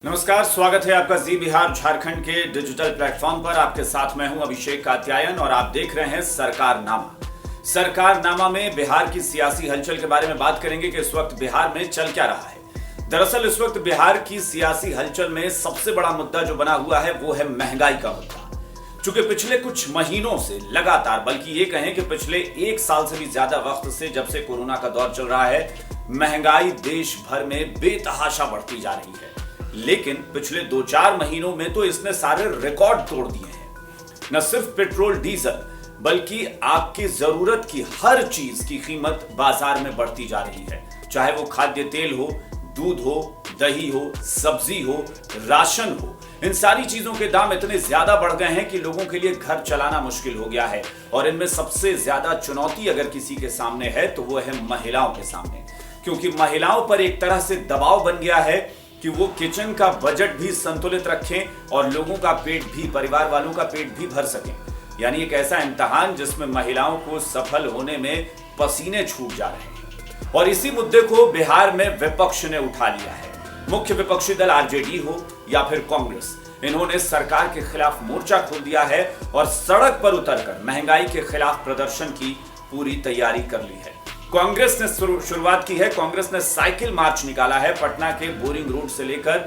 नमस्कार, स्वागत है आपका जी बिहार झारखंड के डिजिटल प्लेटफॉर्म पर। आपके साथ मैं हूं अभिषेक कात्यायन और आप देख रहे हैं सरकारनामा। सरकारनामा में बिहार की सियासी हलचल के बारे में बात करेंगे कि इस वक्त बिहार में चल क्या रहा है। दरअसल इस वक्त बिहार की सियासी हलचल में सबसे बड़ा मुद्दा जो बना हुआ है वो है महंगाई का मुद्दा। चूंकि पिछले कुछ महीनों से लगातार, बल्कि ये कहें कि पिछले एक साल से भी ज्यादा वक्त से, जब से कोरोना का दौर चल रहा है, महंगाई देश भर में बेतहाशा बढ़ती जा रही है। लेकिन पिछले 2-4 महीनों में तो इसने सारे रिकॉर्ड तोड़ दिए हैं। न सिर्फ पेट्रोल डीजल, बल्कि आपकी जरूरत की हर चीज की कीमत बाजार में बढ़ती जा रही है। चाहे वो खाद्य तेल हो, दूध हो, दही हो, सब्जी हो, राशन हो, इन सारी चीजों के दाम इतने ज्यादा बढ़ गए हैं कि लोगों के लिए घर चलाना मुश्किल हो गया है। और इनमें सबसे ज्यादा चुनौती अगर किसी के सामने है तो वो है महिलाओं के सामने, क्योंकि महिलाओं पर एक तरह से दबाव बन गया है कि वो किचन का बजट भी संतुलित रखें और लोगों का पेट भी, परिवार वालों का पेट भी भर सकें। यानी एक ऐसा इम्तिहान जिसमें महिलाओं को सफल होने में पसीने छूट जा रहे हैं। और इसी मुद्दे को बिहार में विपक्ष ने उठा लिया है। मुख्य विपक्षी दल आरजेडी हो या फिर कांग्रेस, इन्होंने सरकार के खिलाफ मोर्चा खोल दिया है और सड़क पर उतरकर महंगाई के खिलाफ प्रदर्शन की पूरी तैयारी कर ली है। कांग्रेस ने शुरुआत की है। कांग्रेस ने साइकिल मार्च निकाला है। पटना के बोरिंग रोड से लेकर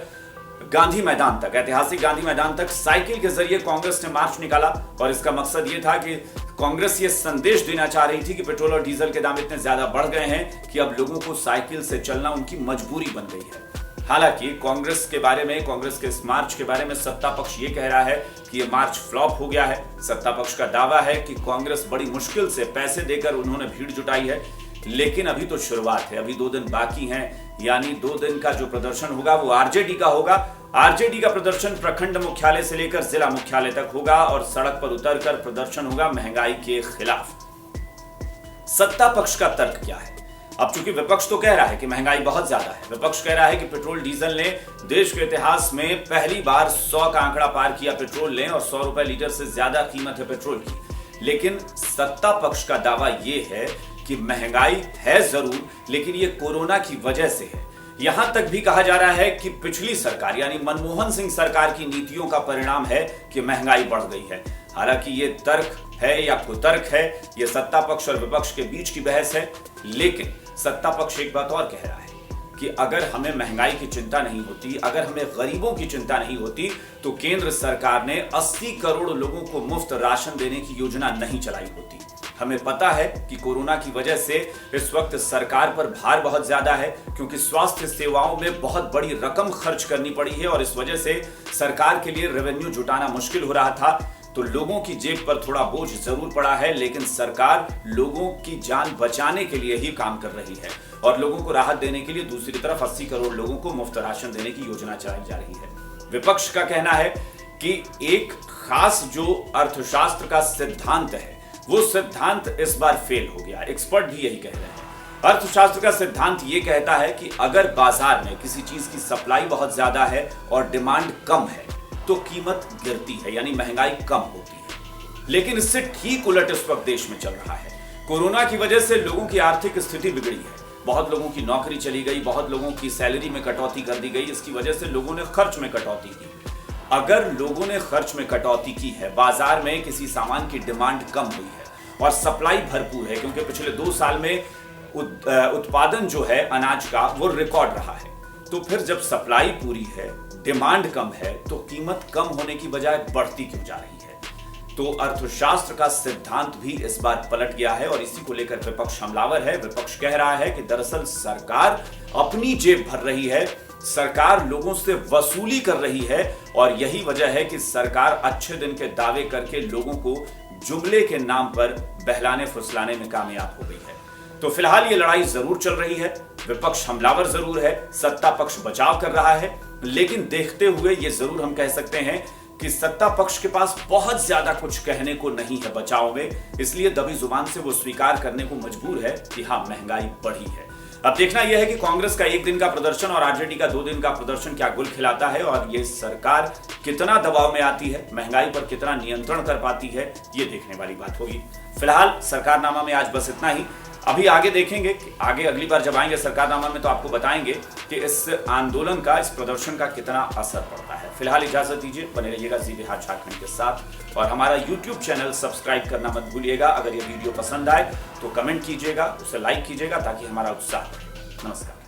गांधी मैदान तक, ऐतिहासिक गांधी मैदान तक साइकिल के जरिए कांग्रेस ने मार्च निकाला। और इसका मकसद ये था कि कांग्रेस ये संदेश देना चाह रही थी कि पेट्रोल और डीजल के दाम इतने ज्यादा बढ़ गए हैं कि अब लोगों को साइकिल से चलना उनकी मजबूरी बन गई है। हालांकि कांग्रेस के बारे में, कांग्रेस के इस मार्च के बारे में सत्ता पक्ष ये कह रहा है कि ये मार्च फ्लॉप हो गया है। सत्ता पक्ष का दावा है कि कांग्रेस बड़ी मुश्किल से पैसे देकर उन्होंने भीड़ जुटाई है, लेकिन अभी तो शुरुआत है, अभी 2 दिन बाकी हैं। यानी 2 दिन का जो प्रदर्शन होगा वो आरजेडी का होगा। आरजेडी का प्रदर्शन प्रखंड मुख्यालय से लेकर जिला मुख्यालय तक होगा और सड़क पर उतरकर प्रदर्शन होगा महंगाई के खिलाफ। सत्ता पक्ष का तर्क क्या है? अब चूंकि विपक्ष तो कह रहा है कि महंगाई बहुत ज्यादा है, विपक्ष कह रहा है कि पेट्रोल डीजल ने देश के इतिहास में पहली बार 100 का आंकड़ा पार किया पेट्रोल ने, और 100 रुपए लीटर से ज्यादा कीमत है पेट्रोल की। लेकिन सत्ता पक्ष का दावा यह है कि महंगाई है जरूर, लेकिन ये कोरोना की वजह से है। यहां तक भी कहा जा रहा है कि पिछली सरकार यानी मनमोहन सिंह सरकार की नीतियों का परिणाम है कि महंगाई बढ़ गई है। हालांकि ये तर्क है या कुतर्क है, ये सत्ता पक्ष और विपक्ष के बीच की बहस है। लेकिन सत्ता पक्ष एक बात और कह रहा है कि अगर हमें महंगाई की चिंता नहीं होती, अगर हमें गरीबों की चिंता नहीं होती, तो केंद्र सरकार ने 80 करोड़ लोगों को मुफ्त राशन देने की योजना नहीं चलाई होती। हमें पता है कि कोरोना की वजह से इस वक्त सरकार पर भार बहुत ज्यादा है, क्योंकि स्वास्थ्य सेवाओं में बहुत बड़ी रकम खर्च करनी पड़ी है और इस वजह से सरकार के लिए रेवेन्यू जुटाना मुश्किल हो रहा था। तो लोगों की जेब पर थोड़ा बोझ जरूर पड़ा है, लेकिन सरकार लोगों की जान बचाने के लिए ही काम कर रही है और लोगों को राहत देने के लिए दूसरी तरफ 80 करोड़ लोगों को मुफ्त राशन देने की योजना चलाई जा रही है। विपक्ष का कहना है कि एक खास जो अर्थशास्त्र का सिद्धांत है, वो सिद्धांत इस बार फेल हो गया। एक्सपर्ट भी यही कह रहे हैं। अर्थशास्त्र का सिद्धांत ये कहता है कि अगर बाजार में किसी चीज की सप्लाई बहुत ज्यादा है और डिमांड कम है तो कीमत गिरती है, यानी महंगाई कम होती है। लेकिन इससे ठीक उलट इस वक्त देश में चल रहा है। कोरोना की वजह से लोगों की आर्थिक स्थिति बिगड़ी है, बहुत लोगों की नौकरी चली गई, बहुत लोगों की सैलरी में कटौती कर दी गई। इसकी वजह से लोगों ने खर्च में कटौती की। अगर लोगों ने खर्च में कटौती की है, बाजार में किसी सामान की डिमांड कम हुई है और सप्लाई भरपूर है, क्योंकि पिछले 2 साल में उत्पादन जो है अनाज का वो रिकॉर्ड रहा है, तो फिर जब सप्लाई पूरी है, डिमांड कम है, तो कीमत कम होने की बजाय बढ़ती क्यों जा रही है? तो अर्थशास्त्र का सिद्धांत भी इस बार पलट गया है और इसी को लेकर विपक्ष हमलावर है। विपक्ष कह रहा है कि दरअसल सरकार अपनी जेब भर रही है, सरकार लोगों से वसूली कर रही है और यही वजह है कि सरकार अच्छे दिन के दावे करके लोगों को जुमले के नाम पर बहलाने फुसलाने में कामयाब हो गई है। तो फिलहाल ये लड़ाई जरूर चल रही है, विपक्ष हमलावर जरूर है, सत्ता पक्ष बचाव कर रहा है। लेकिन देखते हुए ये जरूर हम कह सकते हैं कि सत्ता पक्ष के पास बहुत ज्यादा कुछ कहने को नहीं है बचाव में, इसलिए दबी जुबान से वो स्वीकार करने को मजबूर है कि हाँ, महंगाई बढ़ी है। अब देखना यह है कि कांग्रेस का 1 दिन का प्रदर्शन और आरजेडी का 2 दिन का प्रदर्शन क्या गुल खिलाता है और ये सरकार कितना दबाव में आती है, महंगाई पर कितना नियंत्रण कर पाती है, ये देखने वाली बात होगी। फिलहाल सरकारनामा में आज बस इतना ही। अभी आगे देखेंगे कि आगे अगली बार जब आएंगे सरकारनामा में तो आपको बताएंगे कि इस आंदोलन का, इस प्रदर्शन का कितना असर पड़ता है। फिलहाल इजाजत दीजिए, बने रहिएगा जी बिहार झारखंड के साथ और हमारा YouTube चैनल सब्सक्राइब करना मत भूलिएगा। अगर ये वीडियो पसंद आए तो कमेंट कीजिएगा, उसे लाइक कीजिएगा ताकि हमारा उत्साह बढ़े। नमस्कार।